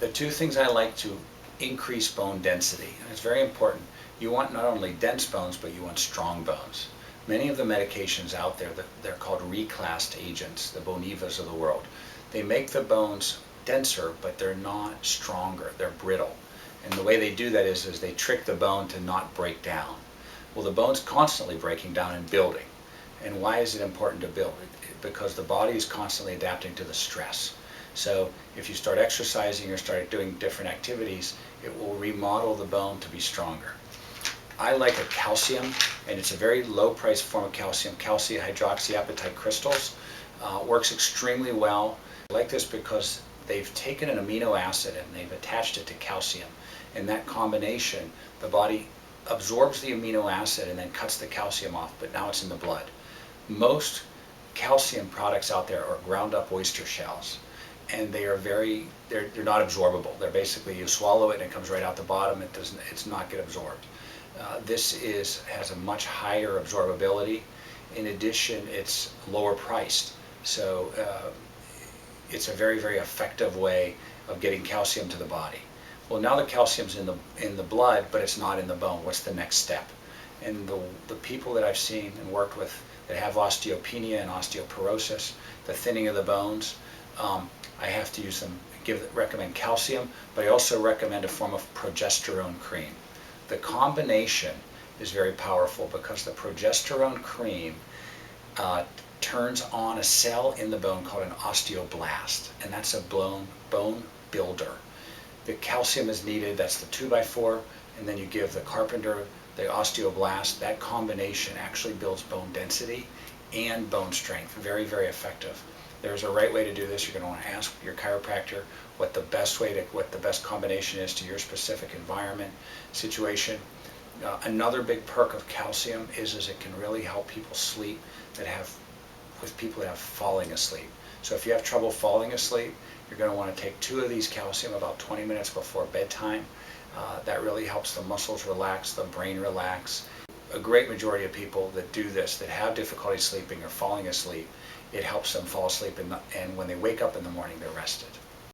The two things I like to increase bone density, and it's very important. You want not only dense bones, but you want strong bones. Many of the medications out there, they're called reclassed agents, the Bonivas of the world. They make the bones denser, but they're not stronger. They're brittle. And the way they do that is they trick the bone to not break down. Well, the bone's constantly breaking down and building. And why is it important to build? Because the body is constantly adapting to the stress. So if you start exercising or start doing different activities, it will remodel the bone to be stronger. I like a calcium, and it's a very low price form of calcium, calcium hydroxyapatite crystals. Works extremely well. I like this because they've taken an amino acid and they've attached it to calcium. And that combination, the body absorbs the amino acid and then cuts the calcium off, but now it's in the blood. Most calcium products out there are ground up oyster shells, and they are they're not absorbable. They're basically, you swallow it and it comes right out the bottom. It's not get absorbed. This has a much higher absorbability. In addition, it's lower priced. So it's a very, very effective way of getting calcium to the body. Well, now the calcium's in the blood, but it's not in the bone. What's the next step? And the people that I've seen and worked with that have osteopenia and osteoporosis, the thinning of the bones, I have to use them, recommend calcium, but I also recommend a form of progesterone cream. The combination is very powerful because the progesterone cream turns on a cell in the bone called an osteoblast, and that's a bone builder. The calcium is needed, that's the 2x4, and then you give the carpenter the osteoblast. That combination actually builds bone density and bone strength. Very, very effective. There's a right way to do this. You're going to want to ask your chiropractor what the best combination is to your specific environment, situation. Another big perk of calcium is it can really help people sleep with people that have falling asleep. So if you have trouble falling asleep, you're going to want to take 2 of these calcium about 20 minutes before bedtime. That really helps the muscles relax, the brain relax. A great majority of people that do this, that have difficulty sleeping or falling asleep, it helps them fall asleep, and when they wake up in the morning, they're rested.